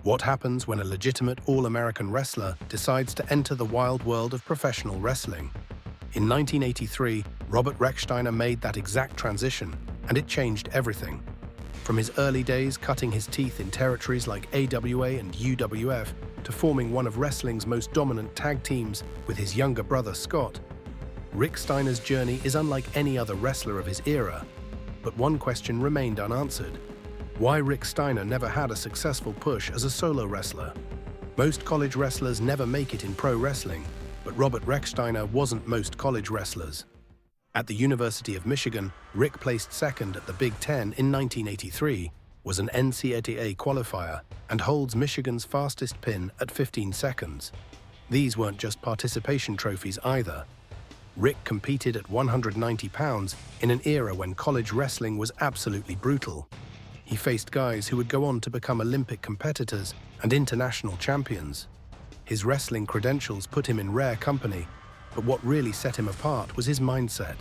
What happens when a legitimate All-American wrestler decides to enter the wild world of professional wrestling? In 1983, Robert Rex Steiner made that exact transition, and it changed everything. From his early days cutting his teeth in territories like AWA and UWF to forming one of wrestling's most dominant tag teams with his younger brother Scott, Rick Steiner's journey is unlike any other wrestler of his era. But one question remained unanswered: why Rick Steiner never had a successful push as a solo wrestler? Most college wrestlers never make it in pro wrestling, but Robert Rex Steiner wasn't most college wrestlers. At the University of Michigan, Rick placed second at the Big Ten in 1983, was an NCAA qualifier, and holds Michigan's fastest pin at 15 seconds. These weren't just participation trophies either. Rick competed at 190 pounds in an era when college wrestling was absolutely brutal. He faced guys who would go on to become Olympic competitors and international champions. His wrestling credentials put him in rare company, but what really set him apart was his mindset.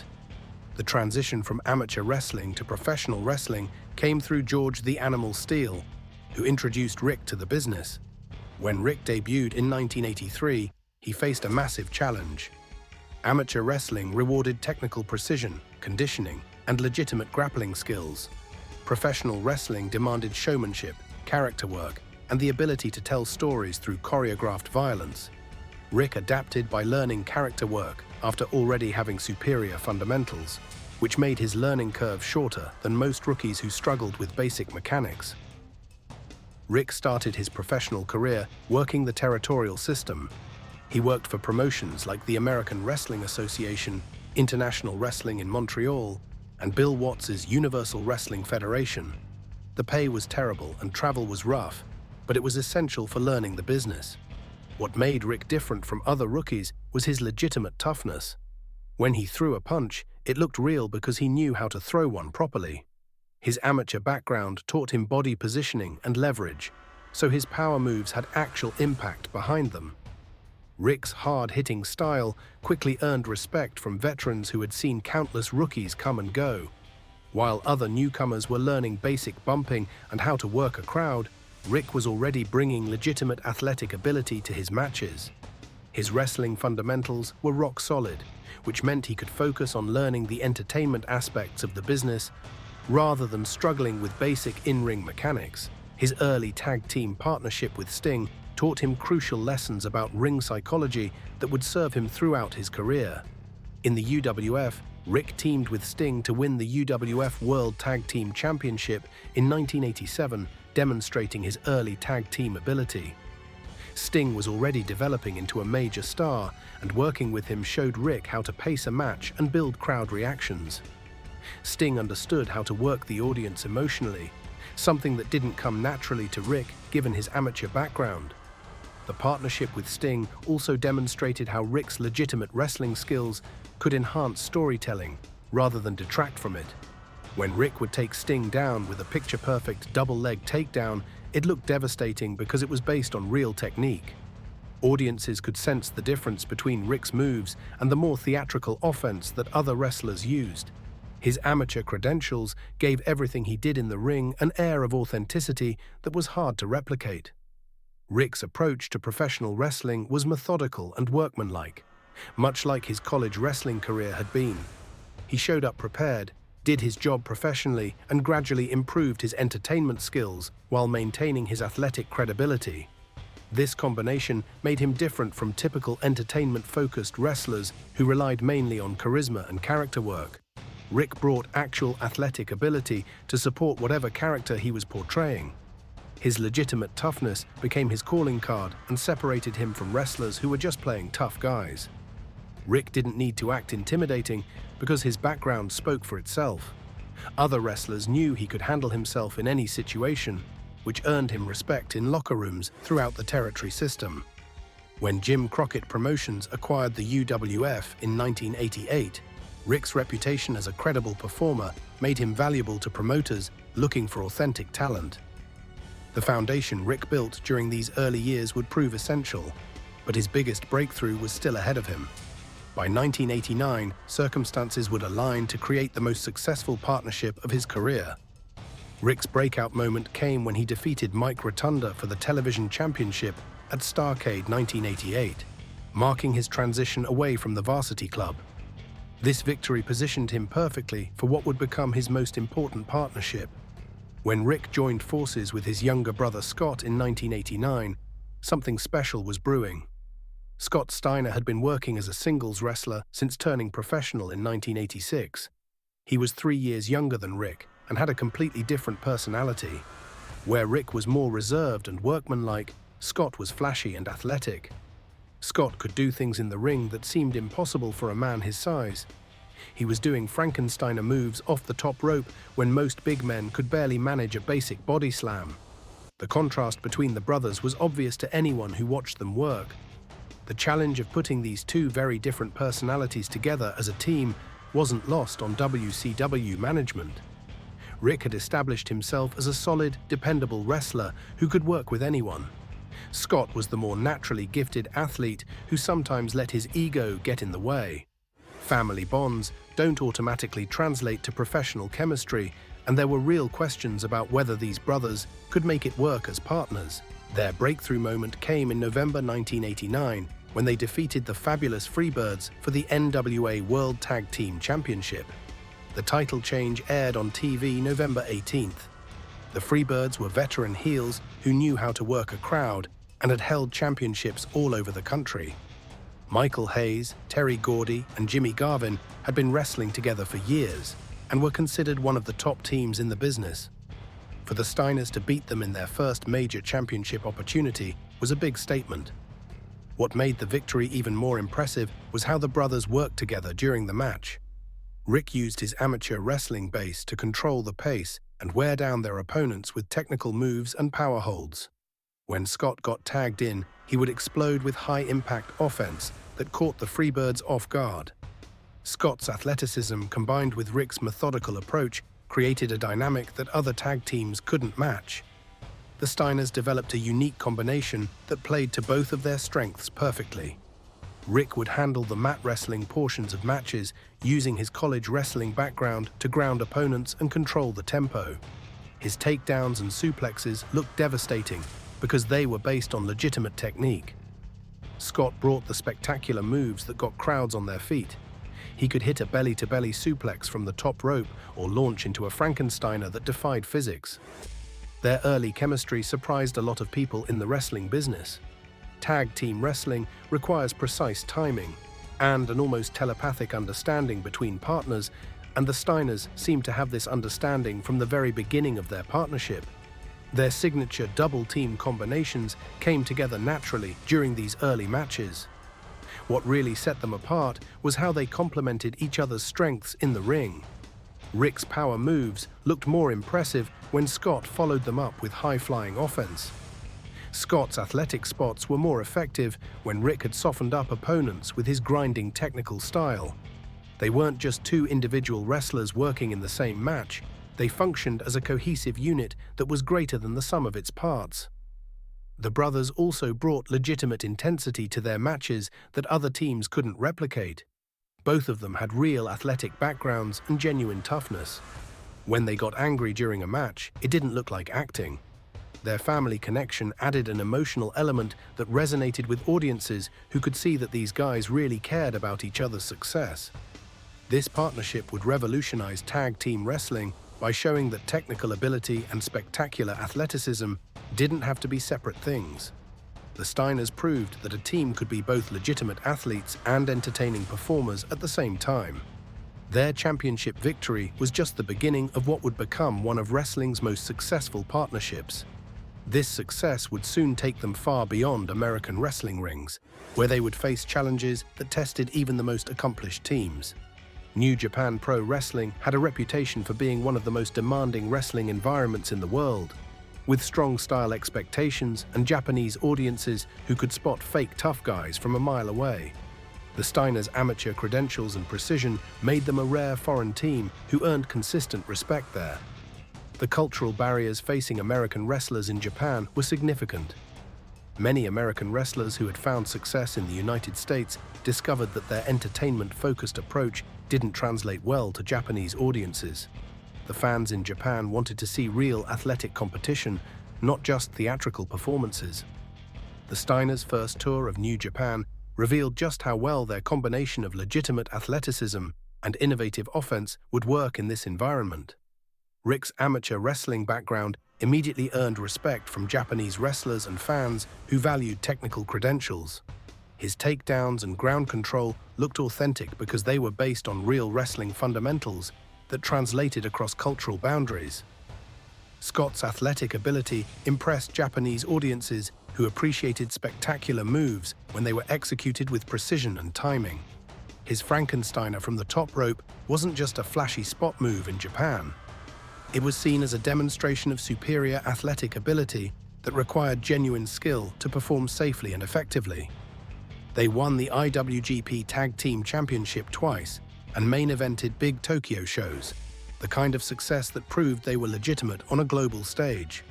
The transition from amateur wrestling to professional wrestling came through George "The Animal" Steele, who introduced Rick to the business. When Rick debuted in 1983, he faced a massive challenge. Amateur wrestling rewarded technical precision, conditioning, and legitimate grappling skills. Professional wrestling demanded showmanship, character work, and the ability to tell stories through choreographed violence. Rick adapted by learning character work after already having superior fundamentals, which made his learning curve shorter than most rookies who struggled with basic mechanics. Rick started his professional career working the territorial system. He worked for promotions like the American Wrestling Association, International Wrestling in Montreal, and Bill Watts's Universal Wrestling Federation. The pay was terrible and travel was rough, but it was essential for learning the business. What made Rick different from other rookies was his legitimate toughness. When he threw a punch, it looked real because he knew how to throw one properly. His amateur background taught him body positioning and leverage, so his power moves had actual impact behind them. Rick's hard-hitting style quickly earned respect from veterans who had seen countless rookies come and go. While other newcomers were learning basic bumping and how to work a crowd, Rick was already bringing legitimate athletic ability to his matches. His wrestling fundamentals were rock solid, which meant he could focus on learning the entertainment aspects of the business rather than struggling with basic in-ring mechanics. His early tag team partnership with Sting taught him crucial lessons about ring psychology that would serve him throughout his career. In the UWF, Rick teamed with Sting to win the UWF World Tag Team Championship in 1987, demonstrating his early tag team ability. Sting was already developing into a major star, and working with him showed Rick how to pace a match and build crowd reactions. Sting understood how to work the audience emotionally, something that didn't come naturally to Rick given his amateur background. The partnership with Sting also demonstrated how Rick's legitimate wrestling skills could enhance storytelling rather than detract from it. When Rick would take Sting down with a picture-perfect double-leg takedown, it looked devastating because it was based on real technique. Audiences could sense the difference between Rick's moves and the more theatrical offense that other wrestlers used. His amateur credentials gave everything he did in the ring an air of authenticity that was hard to replicate. Rick's approach to professional wrestling was methodical and workmanlike, much like his college wrestling career had been. He showed up prepared, did his job professionally, and gradually improved his entertainment skills while maintaining his athletic credibility. This combination made him different from typical entertainment-focused wrestlers who relied mainly on charisma and character work. Rick brought actual athletic ability to support whatever character he was portraying. His legitimate toughness became his calling card and separated him from wrestlers who were just playing tough guys. Rick didn't need to act intimidating because his background spoke for itself. Other wrestlers knew he could handle himself in any situation, which earned him respect in locker rooms throughout the territory system. When Jim Crockett Promotions acquired the UWF in 1988, Rick's reputation as a credible performer made him valuable to promoters looking for authentic talent. The foundation Rick built during these early years would prove essential, but his biggest breakthrough was still ahead of him. By 1989, circumstances would align to create the most successful partnership of his career. Rick's breakout moment came when he defeated Mike Rotunda for the television championship at Starrcade 1988, marking his transition away from the varsity club. This victory positioned him perfectly for what would become his most important partnership. When Rick joined forces with his younger brother Scott in 1989, something special was brewing. Scott Steiner had been working as a singles wrestler since turning professional in 1986. He was 3 years younger than Rick and had a completely different personality. Where Rick was more reserved and workmanlike, Scott was flashy and athletic. Scott could do things in the ring that seemed impossible for a man his size. He was doing Frankensteiner moves off the top rope when most big men could barely manage a basic body slam. The contrast between the brothers was obvious to anyone who watched them work. The challenge of putting these two very different personalities together as a team wasn't lost on WCW management. Rick had established himself as a solid, dependable wrestler who could work with anyone. Scott was the more naturally gifted athlete who sometimes let his ego get in the way. Family bonds don't automatically translate to professional chemistry, and there were real questions about whether these brothers could make it work as partners. Their breakthrough moment came in November 1989 when they defeated the fabulous Freebirds for the NWA World Tag Team Championship. The title change aired on TV November 18th. The Freebirds were veteran heels who knew how to work a crowd and had held championships all over the country. Michael Hayes, Terry Gordy, and Jimmy Garvin had been wrestling together for years and were considered one of the top teams in the business. For the Steiners to beat them in their first major championship opportunity was a big statement. What made the victory even more impressive was how the brothers worked together during the match. Rick used his amateur wrestling base to control the pace and wear down their opponents with technical moves and power holds. When Scott got tagged in, he would explode with high-impact offense that caught the Freebirds off guard. Scott's athleticism combined with Rick's methodical approach created a dynamic that other tag teams couldn't match. The Steiners developed a unique combination that played to both of their strengths perfectly. Rick would handle the mat wrestling portions of matches, using his college wrestling background to ground opponents and control the tempo. His takedowns and suplexes looked devastating because they were based on legitimate technique. Scott brought the spectacular moves that got crowds on their feet. He could hit a belly-to-belly suplex from the top rope or launch into a Frankensteiner that defied physics. Their early chemistry surprised a lot of people in the wrestling business. Tag team wrestling requires precise timing and an almost telepathic understanding between partners, and the Steiners seemed to have this understanding from the very beginning of their partnership. Their signature double-team combinations came together naturally during these early matches. What really set them apart was how they complemented each other's strengths in the ring. Rick's power moves looked more impressive when Scott followed them up with high-flying offense. Scott's athletic spots were more effective when Rick had softened up opponents with his grinding technical style. They weren't just two individual wrestlers working in the same match. They functioned as a cohesive unit that was greater than the sum of its parts. The brothers also brought legitimate intensity to their matches that other teams couldn't replicate. Both of them had real athletic backgrounds and genuine toughness. When they got angry during a match, it didn't look like acting. Their family connection added an emotional element that resonated with audiences who could see that these guys really cared about each other's success. This partnership would revolutionize tag team wrestling by showing that technical ability and spectacular athleticism didn't have to be separate things. The Steiners proved that a team could be both legitimate athletes and entertaining performers at the same time. Their championship victory was just the beginning of what would become one of wrestling's most successful partnerships. This success would soon take them far beyond American wrestling rings, where they would face challenges that tested even the most accomplished teams. New Japan Pro Wrestling had a reputation for being one of the most demanding wrestling environments in the world, with strong style expectations and Japanese audiences who could spot fake tough guys from a mile away. The Steiners' amateur credentials and precision made them a rare foreign team who earned consistent respect there. The cultural barriers facing American wrestlers in Japan were significant. Many American wrestlers who had found success in the United States discovered that their entertainment-focused approach didn't translate well to Japanese audiences. The fans in Japan wanted to see real athletic competition, not just theatrical performances. The Steiners' first tour of New Japan revealed just how well their combination of legitimate athleticism and innovative offense would work in this environment. Rick's amateur wrestling background immediately earned respect from Japanese wrestlers and fans who valued technical credentials. His takedowns and ground control looked authentic because they were based on real wrestling fundamentals that translated across cultural boundaries. Scott's athletic ability impressed Japanese audiences who appreciated spectacular moves when they were executed with precision and timing. His Frankensteiner from the top rope wasn't just a flashy spot move in Japan. It was seen as a demonstration of superior athletic ability that required genuine skill to perform safely and effectively. They won the IWGP Tag Team Championship twice and main-evented big Tokyo shows, the kind of success that proved they were legitimate on a global stage.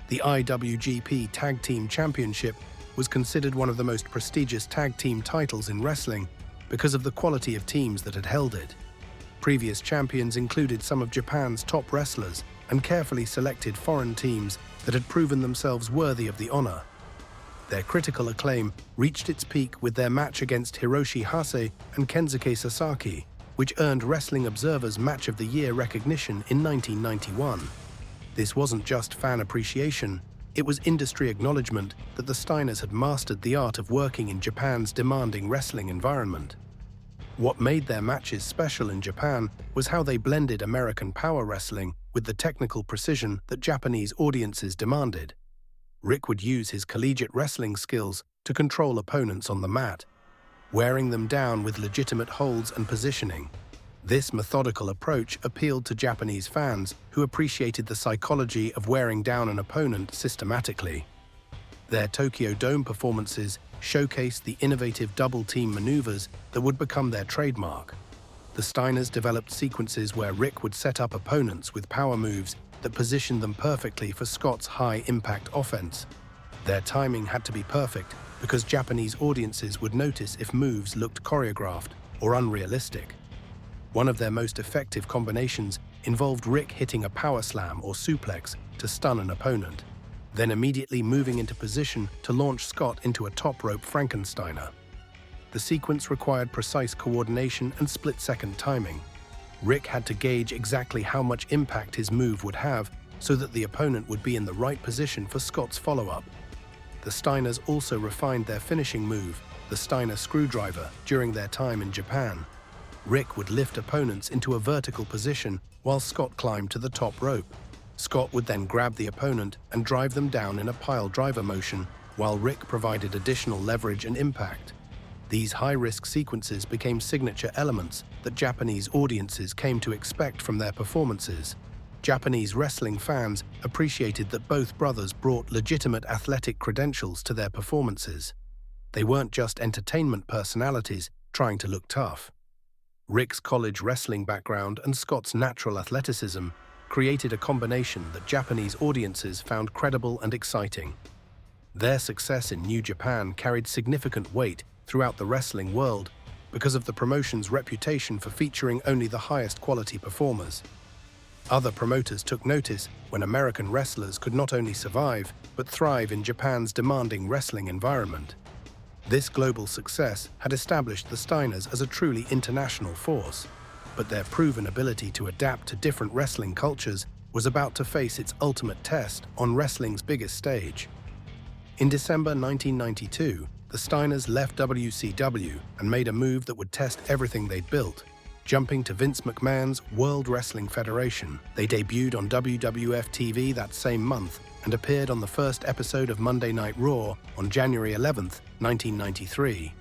The IWGP Tag Team Championship was considered one of the most prestigious tag team titles in wrestling because of the quality of teams that had held it. Previous champions included some of Japan's top wrestlers and carefully selected foreign teams that had proven themselves worthy of the honor. Their critical acclaim reached its peak with their match against Hiroshi Hase and Kensuke Sasaki, which earned Wrestling Observer's Match of the Year recognition in 1991. This wasn't just fan appreciation, it was industry acknowledgement that the Steiners had mastered the art of working in Japan's demanding wrestling environment. What made their matches special in Japan was how they blended American power wrestling with the technical precision that Japanese audiences demanded. Rick would use his collegiate wrestling skills to control opponents on the mat, wearing them down with legitimate holds and positioning. This methodical approach appealed to Japanese fans who appreciated the psychology of wearing down an opponent systematically. Their Tokyo Dome performances showcased the innovative double-team maneuvers that would become their trademark. The Steiners developed sequences where Rick would set up opponents with power moves that positioned them perfectly for Scott's high-impact offense. Their timing had to be perfect because Japanese audiences would notice if moves looked choreographed or unrealistic. One of their most effective combinations involved Rick hitting a power slam or suplex to stun an opponent, then immediately moving into position to launch Scott into a top rope Frankensteiner. The sequence required precise coordination and split-second timing. Rick had to gauge exactly how much impact his move would have so that the opponent would be in the right position for Scott's follow-up. The Steiners also refined their finishing move, the Steiner screwdriver, during their time in Japan. Rick would lift opponents into a vertical position while Scott climbed to the top rope. Scott would then grab the opponent and drive them down in a pile driver motion, while Rick provided additional leverage and impact. These high-risk sequences became signature elements that Japanese audiences came to expect from their performances. Japanese wrestling fans appreciated that both brothers brought legitimate athletic credentials to their performances. They weren't just entertainment personalities trying to look tough. Rick's college wrestling background and Scott's natural athleticism created a combination that Japanese audiences found credible and exciting. Their success in New Japan carried significant weight throughout the wrestling world because of the promotion's reputation for featuring only the highest quality performers. Other promoters took notice when American wrestlers could not only survive, but thrive in Japan's demanding wrestling environment. This global success had established the Steiners as a truly international force, but their proven ability to adapt to different wrestling cultures was about to face its ultimate test on wrestling's biggest stage. In December 1992, the Steiners left WCW and made a move that would test everything they'd built. Jumping to Vince McMahon's World Wrestling Federation, they debuted on WWF TV that same month and appeared on the first episode of Monday Night Raw on January 11, 1993.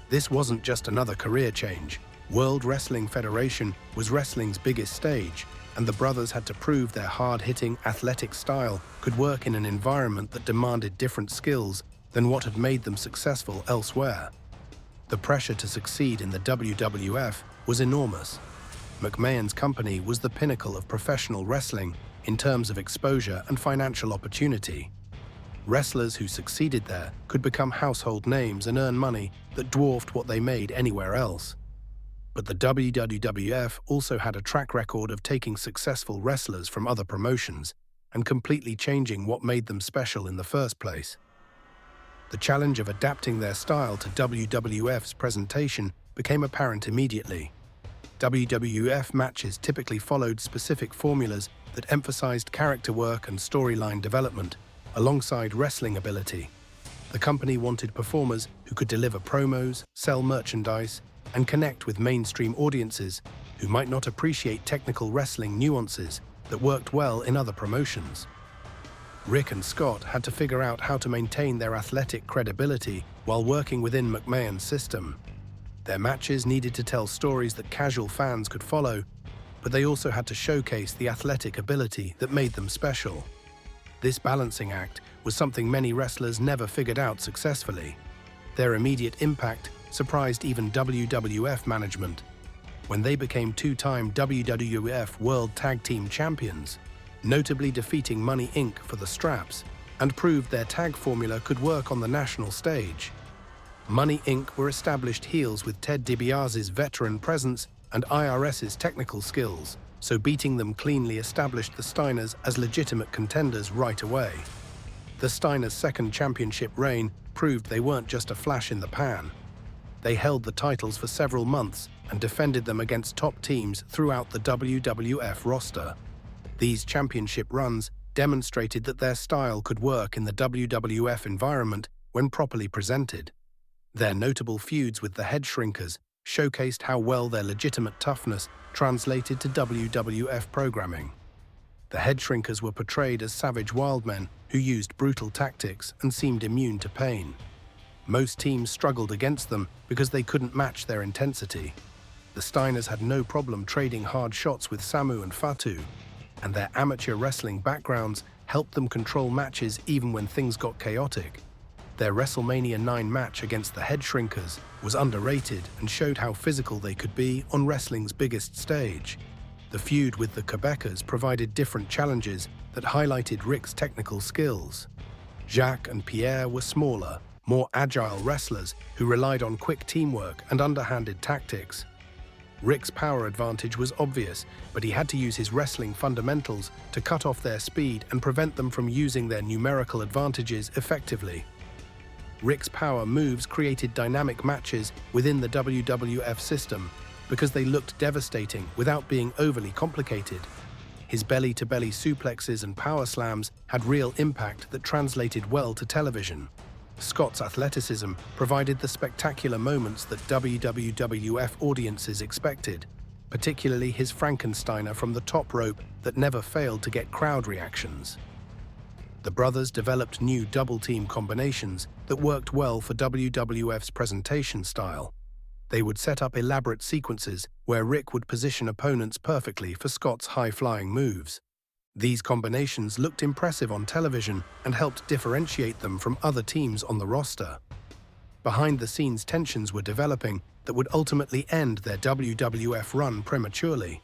This wasn't just another career change. World Wrestling Federation was wrestling's biggest stage, and the brothers had to prove their hard-hitting, athletic style could work in an environment that demanded different skills than what had made them successful elsewhere. The pressure to succeed in the WWF was enormous. McMahon's company was the pinnacle of professional wrestling in terms of exposure and financial opportunity. Wrestlers who succeeded there could become household names and earn money that dwarfed what they made anywhere else. But the WWF also had a track record of taking successful wrestlers from other promotions and completely changing what made them special in the first place. The challenge of adapting their style to WWF's presentation became apparent immediately. WWF matches typically followed specific formulas that emphasized character work and storyline development, alongside wrestling ability. The company wanted performers who could deliver promos, sell merchandise, and connect with mainstream audiences who might not appreciate technical wrestling nuances that worked well in other promotions. Rick and Scott had to figure out how to maintain their athletic credibility while working within McMahon's system. Their matches needed to tell stories that casual fans could follow, but they also had to showcase the athletic ability that made them special. This balancing act was something many wrestlers never figured out successfully. Their immediate impact surprised even WWF management. When they became two-time WWF World Tag Team Champions, notably defeating Money Inc. for the straps, and proved their tag formula could work on the national stage. Money Inc. were established heels with Ted DiBiase's veteran presence and IRS's technical skills, so beating them cleanly established the Steiners as legitimate contenders right away. The Steiners' second championship reign proved they weren't just a flash in the pan. They held the titles for several months and defended them against top teams throughout the WWF roster. These championship runs demonstrated that their style could work in the WWF environment when properly presented. Their notable feuds with the Head Shrinkers showcased how well their legitimate toughness translated to WWF programming. The Head Shrinkers were portrayed as savage wildmen who used brutal tactics and seemed immune to pain. Most teams struggled against them because they couldn't match their intensity. The Steiners had no problem trading hard shots with Samu and Fatu, and their amateur wrestling backgrounds helped them control matches even when things got chaotic. Their WrestleMania 9 match against the Head Shrinkers was underrated and showed how physical they could be on wrestling's biggest stage. The feud with the Quebecers provided different challenges that highlighted Rick's technical skills. Jacques and Pierre were smaller, more agile wrestlers who relied on quick teamwork and underhanded tactics. Rick's power advantage was obvious, but he had to use his wrestling fundamentals to cut off their speed and prevent them from using their numerical advantages effectively. Rick's power moves created dynamic matches within the WWF system because they looked devastating without being overly complicated. His belly-to-belly suplexes and power slams had real impact that translated well to television. Scott's athleticism provided the spectacular moments that WWF audiences expected, particularly his Frankensteiner from the top rope that never failed to get crowd reactions. The brothers developed new double-team combinations that worked well for WWF's presentation style. They would set up elaborate sequences where Rick would position opponents perfectly for Scott's high-flying moves. These combinations looked impressive on television and helped differentiate them from other teams on the roster. Behind-the-scenes tensions were developing that would ultimately end their WWF run prematurely.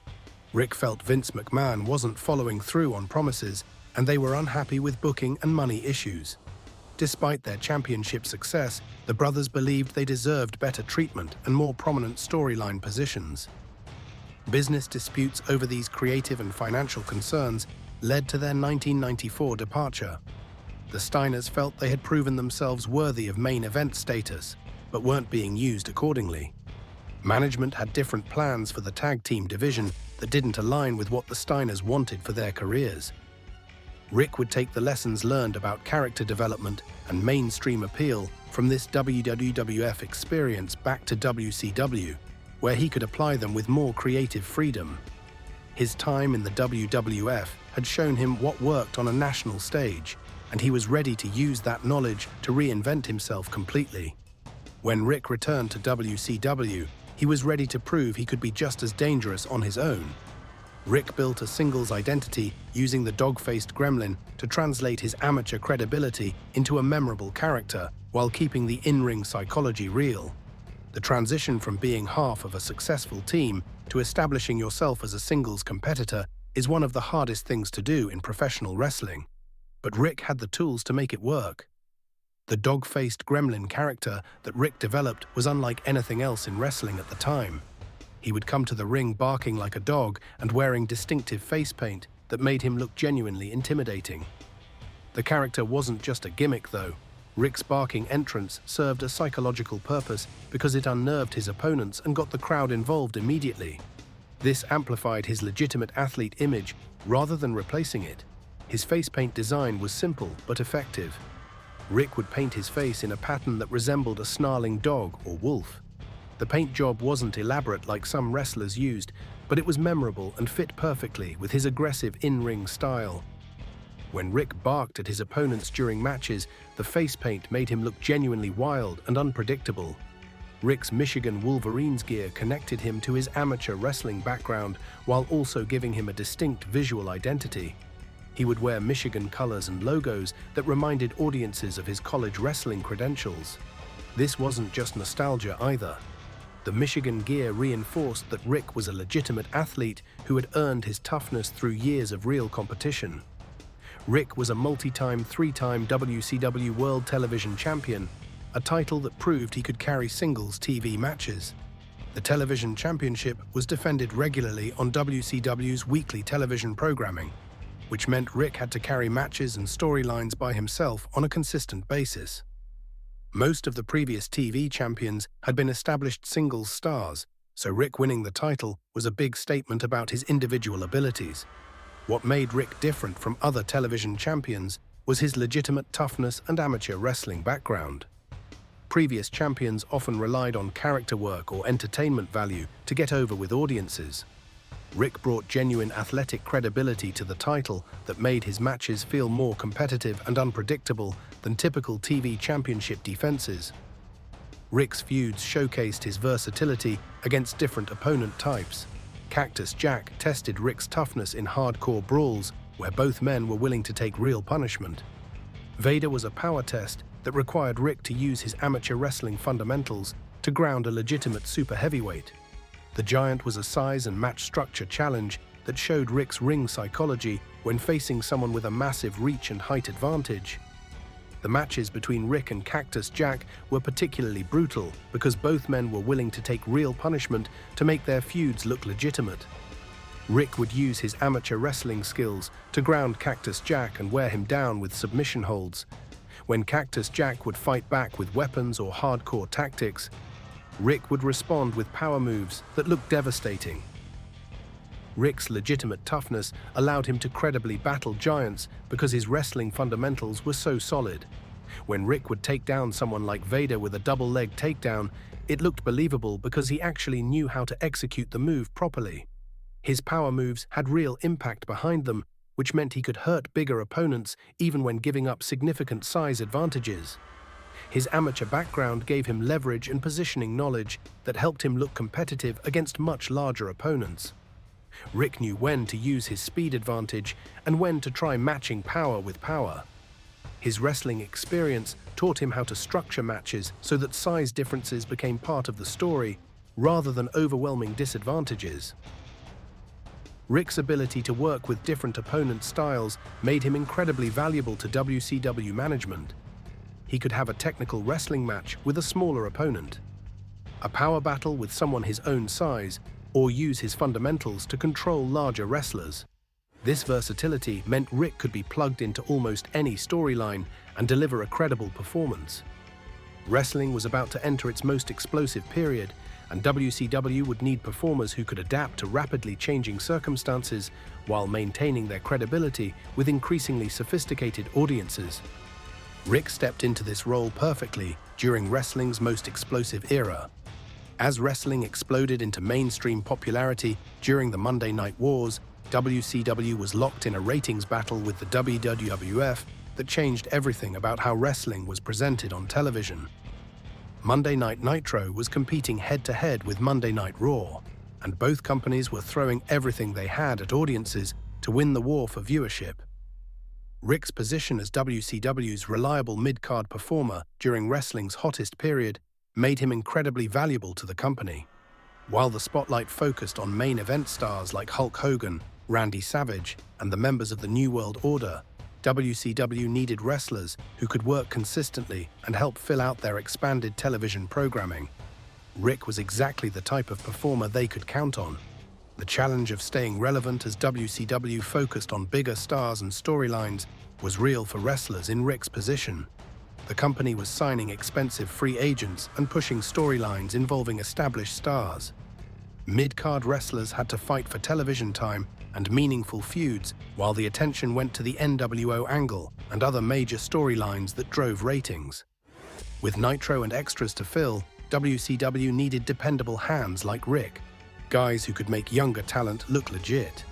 Rick felt Vince McMahon wasn't following through on promises, and they were unhappy with booking and money issues. Despite their championship success, the brothers believed they deserved better treatment and more prominent storyline positions. Business disputes over these creative and financial concerns led to their 1994 departure. The Steiners felt they had proven themselves worthy of main event status, but weren't being used accordingly. Management had different plans for the tag team division that didn't align with what the Steiners wanted for their careers. Rick would take the lessons learned about character development and mainstream appeal from this WWF experience back to WCW, where he could apply them with more creative freedom. His time in the WWF had shown him what worked on a national stage, and he was ready to use that knowledge to reinvent himself completely. When Rick returned to WCW, he was ready to prove he could be just as dangerous on his own. Rick built a singles identity using the Dog-Faced Gremlin to translate his amateur credibility into a memorable character while keeping the in-ring psychology real. The transition from being half of a successful team to establishing yourself as a singles competitor is one of the hardest things to do in professional wrestling. But Rick had the tools to make it work. The Dog-Faced Gremlin character that Rick developed was unlike anything else in wrestling at the time. He would come to the ring barking like a dog and wearing distinctive face paint that made him look genuinely intimidating. The character wasn't just a gimmick, though. Rick's barking entrance served a psychological purpose because it unnerved his opponents and got the crowd involved immediately. This amplified his legitimate athlete image rather than replacing it. His face paint design was simple but effective. Rick would paint his face in a pattern that resembled a snarling dog or wolf. The paint job wasn't elaborate like some wrestlers used, but it was memorable and fit perfectly with his aggressive in-ring style. When Rick barked at his opponents during matches, the face paint made him look genuinely wild and unpredictable. Rick's Michigan Wolverines gear connected him to his amateur wrestling background while also giving him a distinct visual identity. He would wear Michigan colors and logos that reminded audiences of his college wrestling credentials. This wasn't just nostalgia either. The Michigan gear reinforced that Rick was a legitimate athlete who had earned his toughness through years of real competition. Rick was a multi-time, three-time WCW World Television Champion, a title that proved he could carry singles TV matches. The television championship was defended regularly on WCW's weekly television programming, which meant Rick had to carry matches and storylines by himself on a consistent basis. Most of the previous TV champions had been established singles stars, so Rick winning the title was a big statement about his individual abilities. What made Rick different from other television champions was his legitimate toughness and amateur wrestling background. Previous champions often relied on character work or entertainment value to get over with audiences. Rick brought genuine athletic credibility to the title that made his matches feel more competitive and unpredictable than typical TV championship defenses. Rick's feuds showcased his versatility against different opponent types. Cactus Jack tested Rick's toughness in hardcore brawls where both men were willing to take real punishment. Vader was a power test that required Rick to use his amateur wrestling fundamentals to ground a legitimate super heavyweight. The Giant was a size and match structure challenge that showed Rick's ring psychology when facing someone with a massive reach and height advantage. The matches between Rick and Cactus Jack were particularly brutal because both men were willing to take real punishment to make their feuds look legitimate. Rick would use his amateur wrestling skills to ground Cactus Jack and wear him down with submission holds. When Cactus Jack would fight back with weapons or hardcore tactics, Rick would respond with power moves that looked devastating. Rick's legitimate toughness allowed him to credibly battle giants because his wrestling fundamentals were so solid. When Rick would take down someone like Vader with a double-leg takedown, it looked believable because he actually knew how to execute the move properly. His power moves had real impact behind them, which meant he could hurt bigger opponents even when giving up significant size advantages. His amateur background gave him leverage and positioning knowledge that helped him look competitive against much larger opponents. Rick knew when to use his speed advantage and when to try matching power with power. His wrestling experience taught him how to structure matches so that size differences became part of the story rather than overwhelming disadvantages. Rick's ability to work with different opponent styles made him incredibly valuable to WCW management. He could have a technical wrestling match with a smaller opponent, a power battle with someone his own size, or use his fundamentals to control larger wrestlers. This versatility meant Rick could be plugged into almost any storyline and deliver a credible performance. Wrestling was about to enter its most explosive period, and WCW would need performers who could adapt to rapidly changing circumstances while maintaining their credibility with increasingly sophisticated audiences. Rick stepped into this role perfectly during wrestling's most explosive era. As wrestling exploded into mainstream popularity during the Monday Night Wars, WCW was locked in a ratings battle with the WWEHOF that changed everything about how wrestling was presented on television. Monday Night Nitro was competing head-to-head with Monday Night Raw, and both companies were throwing everything they had at audiences to win the war for viewership. Rick's position as WCW's reliable mid-card performer during wrestling's hottest period made him incredibly valuable to the company. While the spotlight focused on main event stars like Hulk Hogan, Randy Savage, and the members of the New World Order, WCW needed wrestlers who could work consistently and help fill out their expanded television programming. Rick was exactly the type of performer they could count on. The challenge of staying relevant as WCW focused on bigger stars and storylines was real for wrestlers in Rick's position. The company was signing expensive free agents and pushing storylines involving established stars. Mid-card wrestlers had to fight for television time and meaningful feuds, while the attention went to the NWO angle and other major storylines that drove ratings. With Nitro and extras to fill, WCW needed dependable hands like Rick, guys who could make younger talent look legit.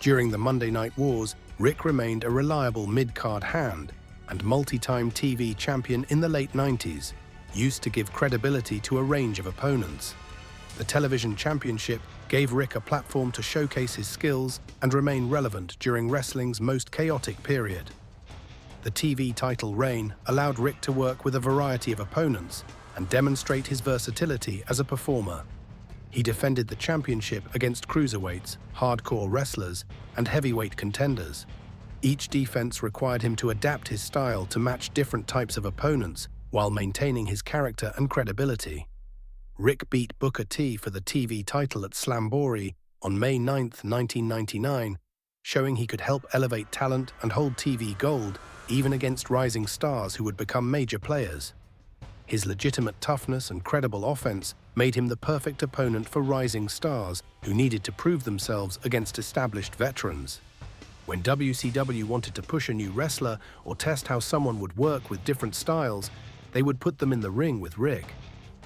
During the Monday Night Wars, Rick remained a reliable mid-card hand and multi-time TV champion in the late 90s, used to give credibility to a range of opponents. The television championship gave Rick a platform to showcase his skills and remain relevant during wrestling's most chaotic period. The TV title reign allowed Rick to work with a variety of opponents and demonstrate his versatility as a performer. He defended the championship against cruiserweights, hardcore wrestlers, and heavyweight contenders. Each defense required him to adapt his style to match different types of opponents while maintaining his character and credibility. Rick beat Booker T for the TV title at Slamboree on May 9, 1999, showing he could help elevate talent and hold TV gold even against rising stars who would become major players. His legitimate toughness and credible offense made him the perfect opponent for rising stars who needed to prove themselves against established veterans. When WCW wanted to push a new wrestler or test how someone would work with different styles, they would put them in the ring with Rick.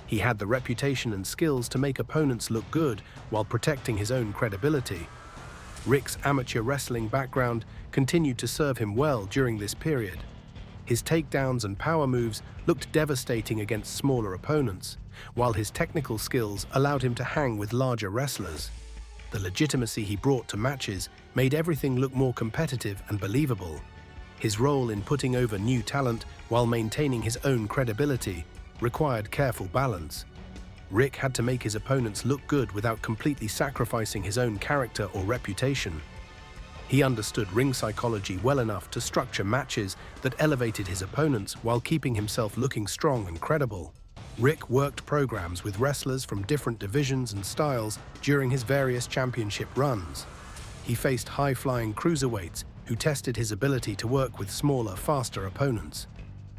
He had the reputation and skills to make opponents look good while protecting his own credibility. Rick's amateur wrestling background continued to serve him well during this period. His takedowns and power moves looked devastating against smaller opponents, while his technical skills allowed him to hang with larger wrestlers. The legitimacy he brought to matches made everything look more competitive and believable. His role in putting over new talent while maintaining his own credibility required careful balance. Rick had to make his opponents look good without completely sacrificing his own character or reputation. He understood ring psychology well enough to structure matches that elevated his opponents while keeping himself looking strong and credible. Rick worked programs with wrestlers from different divisions and styles during his various championship runs. He faced high-flying cruiserweights who tested his ability to work with smaller, faster opponents.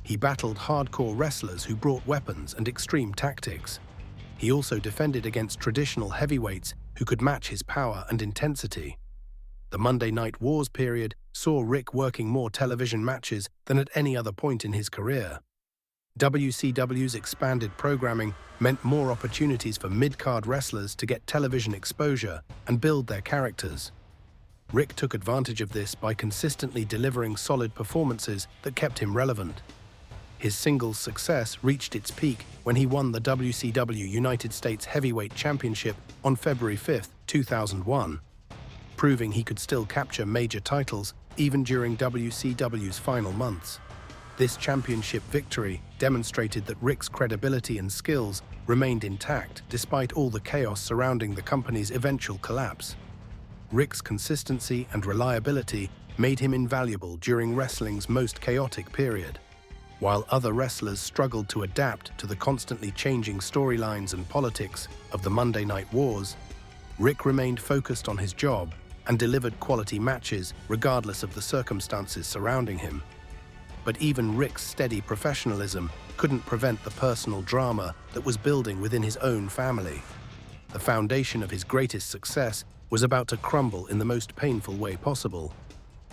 He battled hardcore wrestlers who brought weapons and extreme tactics. He also defended against traditional heavyweights who could match his power and intensity. The Monday Night Wars period saw Rick working more television matches than at any other point in his career. WCW's expanded programming meant more opportunities for mid-card wrestlers to get television exposure and build their characters. Rick took advantage of this by consistently delivering solid performances that kept him relevant. His singles success reached its peak when he won the WCW United States Heavyweight Championship on February 5, 2001. Proving he could still capture major titles even during WCW's final months. This championship victory demonstrated that Rick's credibility and skills remained intact despite all the chaos surrounding the company's eventual collapse. Rick's consistency and reliability made him invaluable during wrestling's most chaotic period. While other wrestlers struggled to adapt to the constantly changing storylines and politics of the Monday Night Wars, Rick remained focused on his job and delivered quality matches regardless of the circumstances surrounding him. But even Rick's steady professionalism couldn't prevent the personal drama that was building within his own family. The foundation of his greatest success was about to crumble in the most painful way possible.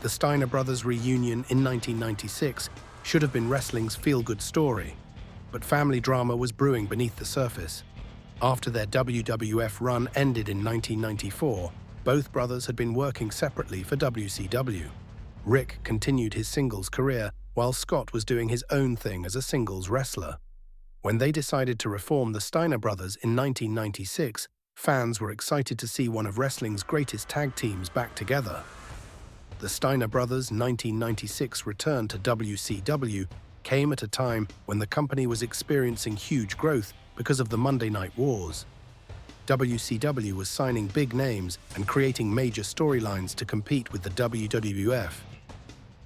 The Steiner Brothers reunion in 1996 should have been wrestling's feel-good story, but family drama was brewing beneath the surface. After their WWF run ended in 1994, both brothers had been working separately for WCW. Rick continued his singles career while Scott was doing his own thing as a singles wrestler. When they decided to reform the Steiner Brothers in 1996, fans were excited to see one of wrestling's greatest tag teams back together. The Steiner Brothers' 1996 return to WCW came at a time when the company was experiencing huge growth because of the Monday Night Wars. WCW was signing big names and creating major storylines to compete with the WWF.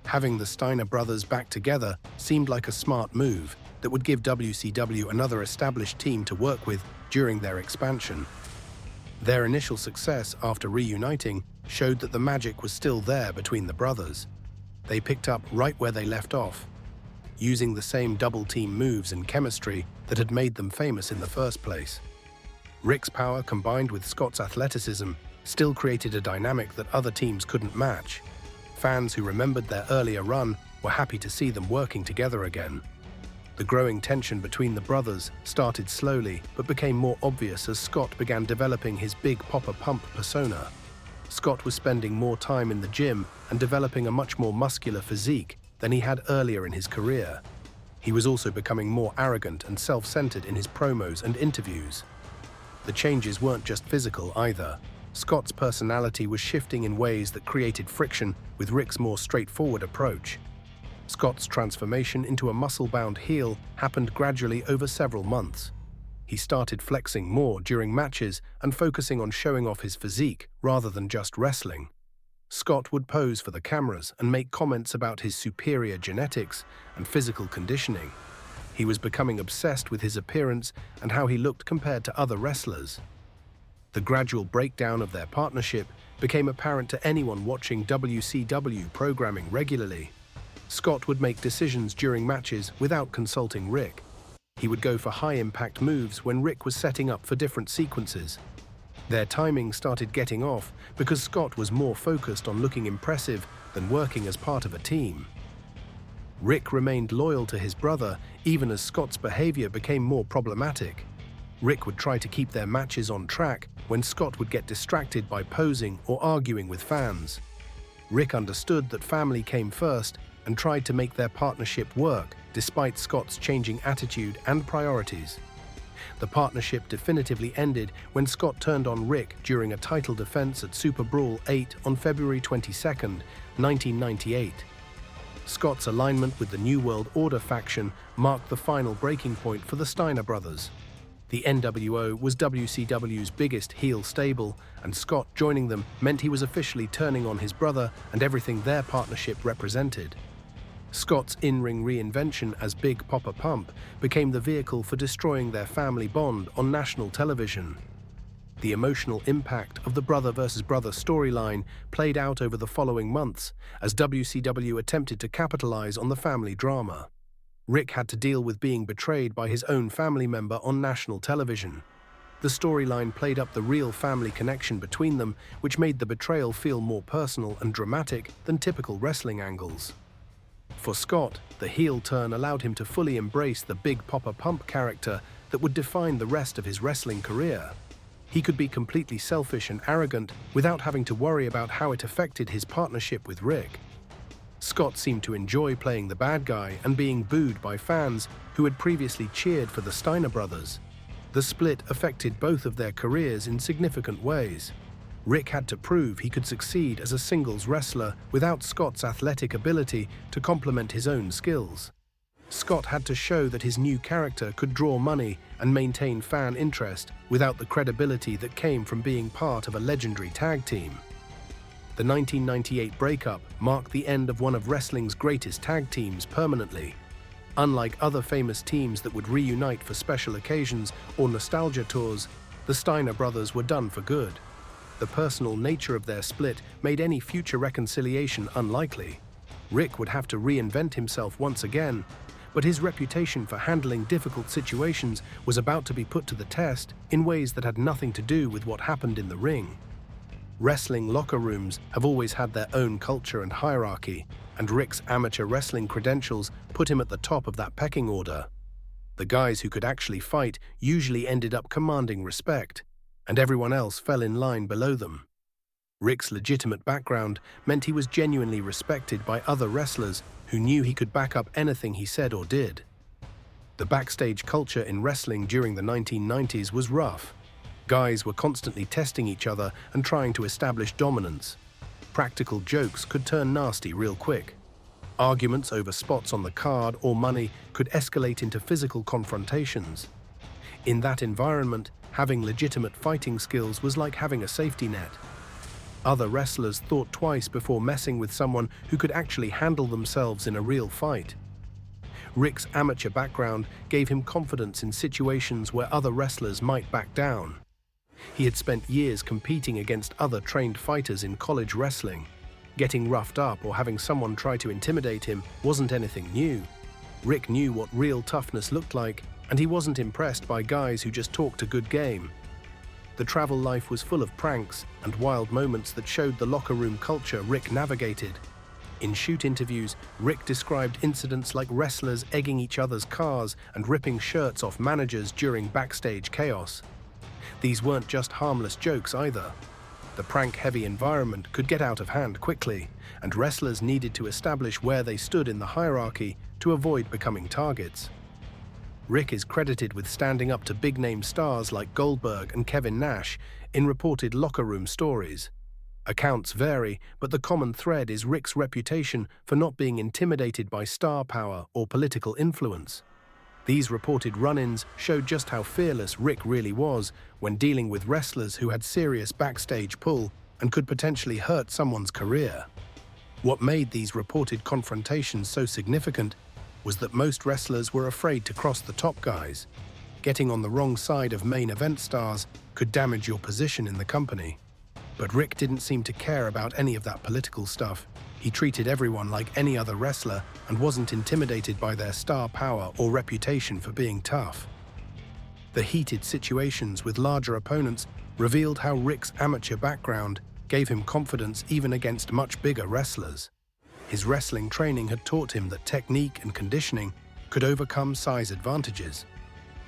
Having the Steiner Brothers back together seemed like a smart move, that would give WCW another established team to work with during their expansion. Their initial success after reuniting showed that the magic was still there between the brothers. They picked up right where they left off, using the same double-team moves and chemistry that had made them famous in the first place. Rick's power combined with Scott's athleticism still created a dynamic that other teams couldn't match. Fans who remembered their earlier run were happy to see them working together again. The growing tension between the brothers started slowly but became more obvious as Scott began developing his Big Poppa Pump persona. Scott was spending more time in the gym and developing a much more muscular physique than he had earlier in his career. He was also becoming more arrogant and self-centered in his promos and interviews. The changes weren't just physical either. Scott's personality was shifting in ways that created friction with Rick's more straightforward approach. Scott's transformation into a muscle-bound heel happened gradually over several months. He started flexing more during matches and focusing on showing off his physique rather than just wrestling. Scott would pose for the cameras and make comments about his superior genetics and physical conditioning. He was becoming obsessed with his appearance and how he looked compared to other wrestlers. The gradual breakdown of their partnership became apparent to anyone watching WCW programming regularly. Scott would make decisions during matches without consulting Rick. He would go for high-impact moves when Rick was setting up for different sequences. Their timing started getting off because Scott was more focused on looking impressive than working as part of a team. Rick remained loyal to his brother even as Scott's behavior became more problematic. Rick would try to keep their matches on track when Scott would get distracted by posing or arguing with fans. Rick understood that family came first and tried to make their partnership work despite Scott's changing attitude and priorities. The partnership definitively ended when Scott turned on Rick during a title defense at Super Brawl 8 on February 22, 1998. Scott's alignment with the New World Order faction marked the final breaking point for the Steiner Brothers. The NWO was WCW's biggest heel stable, and Scott joining them meant he was officially turning on his brother and everything their partnership represented. Scott's in-ring reinvention as Big Poppa Pump became the vehicle for destroying their family bond on national television. The emotional impact of the brother versus brother storyline played out over the following months as WCW attempted to capitalize on the family drama. Rick had to deal with being betrayed by his own family member on national television. The storyline played up the real family connection between them, which made the betrayal feel more personal and dramatic than typical wrestling angles. For Scott, the heel turn allowed him to fully embrace the Big Poppa Pump character that would define the rest of his wrestling career. He could be completely selfish and arrogant without having to worry about how it affected his partnership with Rick. Scott seemed to enjoy playing the bad guy and being booed by fans who had previously cheered for the Steiner brothers. The split affected both of their careers in significant ways. Rick had to prove he could succeed as a singles wrestler without Scott's athletic ability to complement his own skills. Scott had to show that his new character could draw money and maintain fan interest without the credibility that came from being part of a legendary tag team. The 1998 breakup marked the end of one of wrestling's greatest tag teams permanently. Unlike other famous teams that would reunite for special occasions or nostalgia tours, the Steiner brothers were done for good. The personal nature of their split made any future reconciliation unlikely. Rick would have to reinvent himself once again, but his reputation for handling difficult situations was about to be put to the test in ways that had nothing to do with what happened in the ring. Wrestling locker rooms have always had their own culture and hierarchy, and Rick's amateur wrestling credentials put him at the top of that pecking order. The guys who could actually fight usually ended up commanding respect, and everyone else fell in line below them. Rick's legitimate background meant he was genuinely respected by other wrestlers who knew he could back up anything he said or did. The backstage culture in wrestling during the 1990s was rough. Guys were constantly testing each other and trying to establish dominance. Practical jokes could turn nasty real quick. Arguments over spots on the card or money could escalate into physical confrontations. In that environment, having legitimate fighting skills was like having a safety net. Other wrestlers thought twice before messing with someone who could actually handle themselves in a real fight. Rick's amateur background gave him confidence in situations where other wrestlers might back down. He had spent years competing against other trained fighters in college wrestling. Getting roughed up or having someone try to intimidate him wasn't anything new. Rick knew what real toughness looked like, and he wasn't impressed by guys who just talked a good game. The travel life was full of pranks and wild moments that showed the locker room culture Rick navigated. In shoot interviews, Rick described incidents like wrestlers egging each other's cars and ripping shirts off managers during backstage chaos. These weren't just harmless jokes either. The prank-heavy environment could get out of hand quickly, and wrestlers needed to establish where they stood in the hierarchy to avoid becoming targets. Rick is credited with standing up to big-name stars like Goldberg and Kevin Nash in reported locker room stories. Accounts vary, but the common thread is Rick's reputation for not being intimidated by star power or political influence. These reported run-ins showed just how fearless Rick really was when dealing with wrestlers who had serious backstage pull and could potentially hurt someone's career. What made these reported confrontations so significant was that most wrestlers were afraid to cross the top guys. Getting on the wrong side of main event stars could damage your position in the company. But Rick didn't seem to care about any of that political stuff. He treated everyone like any other wrestler and wasn't intimidated by their star power or reputation for being tough. The heated situations with larger opponents revealed how Rick's amateur background gave him confidence even against much bigger wrestlers. His wrestling training had taught him that technique and conditioning could overcome size advantages.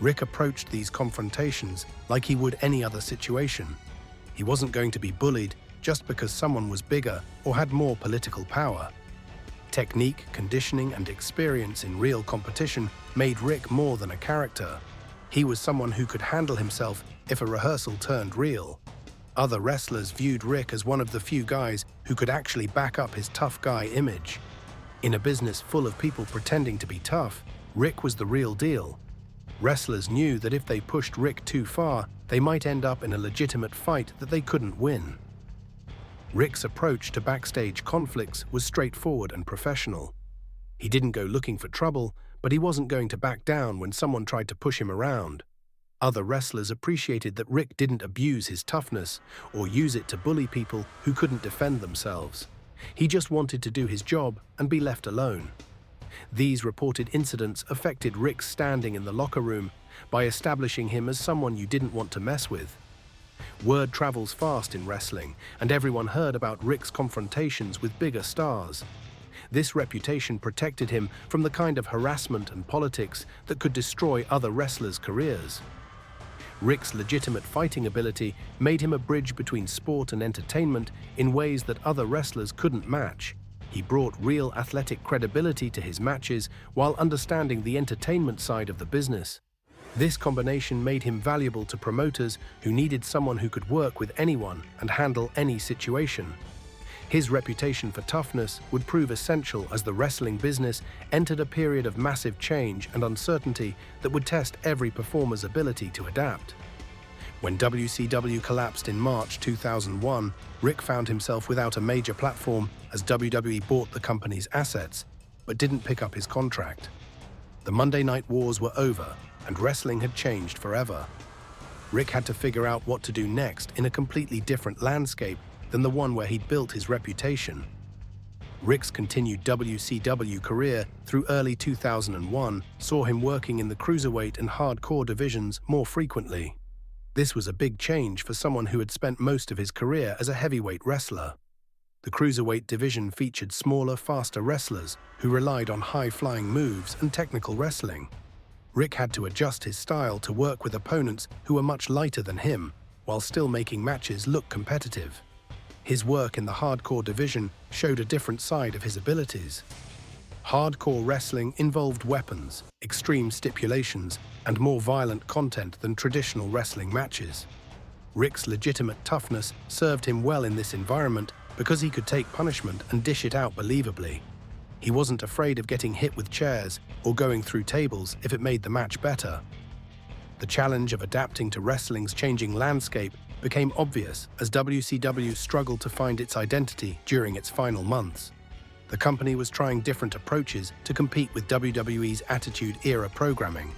Rick approached these confrontations like he would any other situation. He wasn't going to be bullied just because someone was bigger or had more political power. Technique, conditioning, and experience in real competition made Rick more than a character. He was someone who could handle himself if a rehearsal turned real. Other wrestlers viewed Rick as one of the few guys who could actually back up his tough guy image. In a business full of people pretending to be tough, Rick was the real deal. Wrestlers knew that if they pushed Rick too far, they might end up in a legitimate fight that they couldn't win. Rick's approach to backstage conflicts was straightforward and professional. He didn't go looking for trouble, but he wasn't going to back down when someone tried to push him around. Other wrestlers appreciated that Rick didn't abuse his toughness or use it to bully people who couldn't defend themselves. He just wanted to do his job and be left alone. These reported incidents affected Rick's standing in the locker room by establishing him as someone you didn't want to mess with. Word travels fast in wrestling, and everyone heard about Rick's confrontations with bigger stars. This reputation protected him from the kind of harassment and politics that could destroy other wrestlers' careers. Rick's legitimate fighting ability made him a bridge between sport and entertainment in ways that other wrestlers couldn't match. He brought real athletic credibility to his matches while understanding the entertainment side of the business. This combination made him valuable to promoters who needed someone who could work with anyone and handle any situation. His reputation for toughness would prove essential as the wrestling business entered a period of massive change and uncertainty that would test every performer's ability to adapt. When WCW collapsed in March 2001, Rick found himself without a major platform as WWE bought the company's assets, but didn't pick up his contract. The Monday Night Wars were over, and wrestling had changed forever. Rick had to figure out what to do next in a completely different landscape than the one where he'd built his reputation. Rick's continued WCW career through early 2001 saw him working in the cruiserweight and hardcore divisions more frequently. This was a big change for someone who had spent most of his career as a heavyweight wrestler. The cruiserweight division featured smaller, faster wrestlers who relied on high-flying moves and technical wrestling. Rick had to adjust his style to work with opponents who were much lighter than him, while still making matches look competitive. His work in the hardcore division showed a different side of his abilities. Hardcore wrestling involved weapons, extreme stipulations, and more violent content than traditional wrestling matches. Rick's legitimate toughness served him well in this environment because he could take punishment and dish it out believably. He wasn't afraid of getting hit with chairs or going through tables if it made the match better. The challenge of adapting to wrestling's changing landscape became obvious as WCW struggled to find its identity during its final months. The company was trying different approaches to compete with WWE's Attitude Era programming.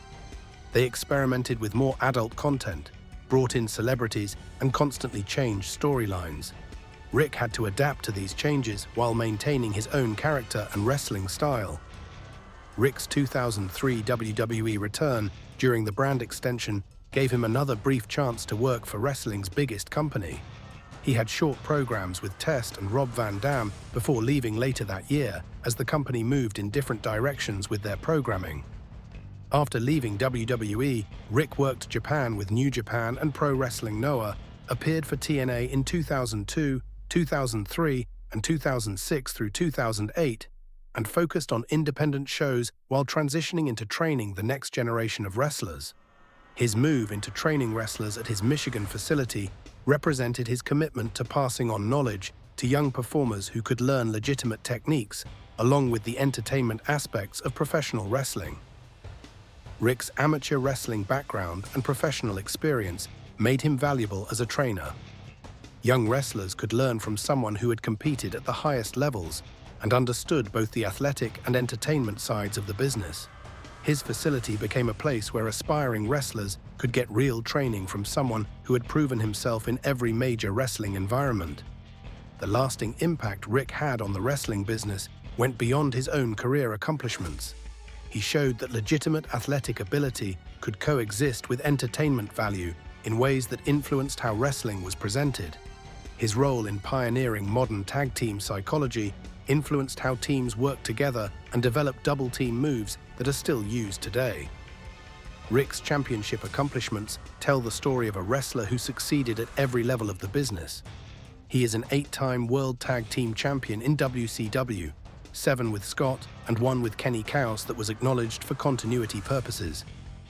They experimented with more adult content, brought in celebrities, and constantly changed storylines. Rick had to adapt to these changes while maintaining his own character and wrestling style. Rick's 2003 WWE return during the brand extension gave him another brief chance to work for wrestling's biggest company. He had short programs with Test and Rob Van Dam before leaving later that year as the company moved in different directions with their programming. After leaving WWE, Rick worked Japan with New Japan and Pro Wrestling Noah, appeared for TNA in 2002, 2003, and 2006 through 2008, and focused on independent shows while transitioning into training the next generation of wrestlers. His move into training wrestlers at his Michigan facility represented his commitment to passing on knowledge to young performers who could learn legitimate techniques, along with the entertainment aspects of professional wrestling. Rick's amateur wrestling background and professional experience made him valuable as a trainer. Young wrestlers could learn from someone who had competed at the highest levels and understood both the athletic and entertainment sides of the business. His facility became a place where aspiring wrestlers could get real training from someone who had proven himself in every major wrestling environment. The lasting impact Rick had on the wrestling business went beyond his own career accomplishments. He showed that legitimate athletic ability could coexist with entertainment value in ways that influenced how wrestling was presented. His role in pioneering modern tag team psychology influenced how teams worked together and developed double-team moves that are still used today. Rick's championship accomplishments tell the story of a wrestler who succeeded at every level of the business. He is an 8-time World Tag Team Champion in WCW, 7 with Scott and 1 with Kenny Kaos that was acknowledged for continuity purposes.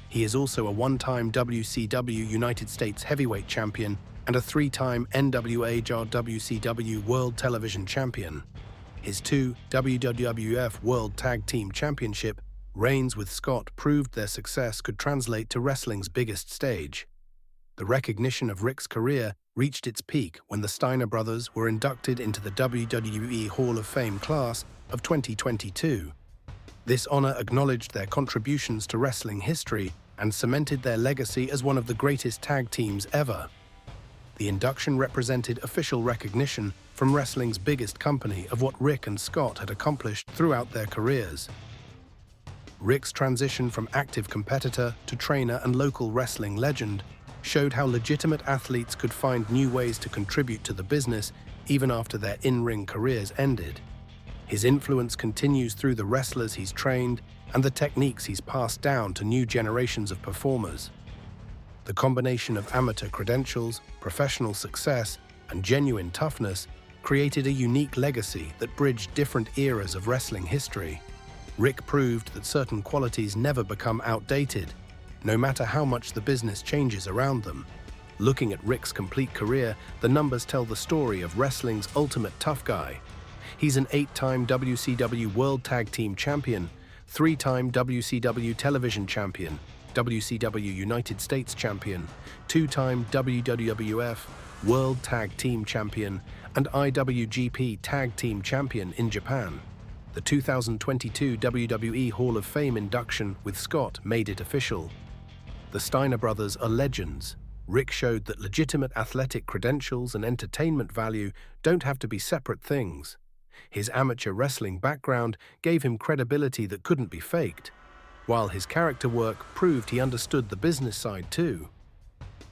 He is also a 1-time WCW United States Heavyweight Champion and a 3-time NWA WCW World Television Champion. His 2 WWEHOF World Tag Team Championship reigns with Scott proved their success could translate to wrestling's biggest stage. The recognition of Rick's career reached its peak when the Steiner Brothers were inducted into the WWE Hall of Fame class of 2022. This honor acknowledged their contributions to wrestling history and cemented their legacy as one of the greatest tag teams ever. The induction represented official recognition from wrestling's biggest company of what Rick and Scott had accomplished throughout their careers. Rick's transition from active competitor to trainer and local wrestling legend showed how legitimate athletes could find new ways to contribute to the business even after their in-ring careers ended. His influence continues through the wrestlers he's trained and the techniques he's passed down to new generations of performers. The combination of amateur credentials, professional success, and genuine toughness created a unique legacy that bridged different eras of wrestling history. Rick proved that certain qualities never become outdated, no matter how much the business changes around them. Looking at Rick's complete career, the numbers tell the story of wrestling's ultimate tough guy. He's an 8-time WCW World Tag Team Champion, 3-time WCW Television Champion, WCW United States Champion, 2-time WWEHOF World Tag Team Champion, and IWGP Tag Team Champion in Japan. The 2022 WWE Hall of Fame induction with Scott made it official. The Steiner Brothers are legends. Rick showed that legitimate athletic credentials and entertainment value don't have to be separate things. His amateur wrestling background gave him credibility that couldn't be faked, while his character work proved he understood the business side too.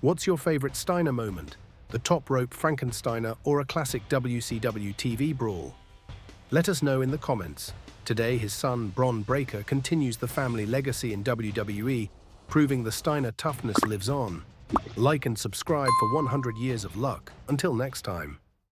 What's your favorite Steiner moment? The top rope Frankensteiner or a classic WCW TV brawl? Let us know in the comments. Today, his son, Bron Breakker, continues the family legacy in WWE, proving the Steiner toughness lives on. Like and subscribe for 100 years of luck. Until next time.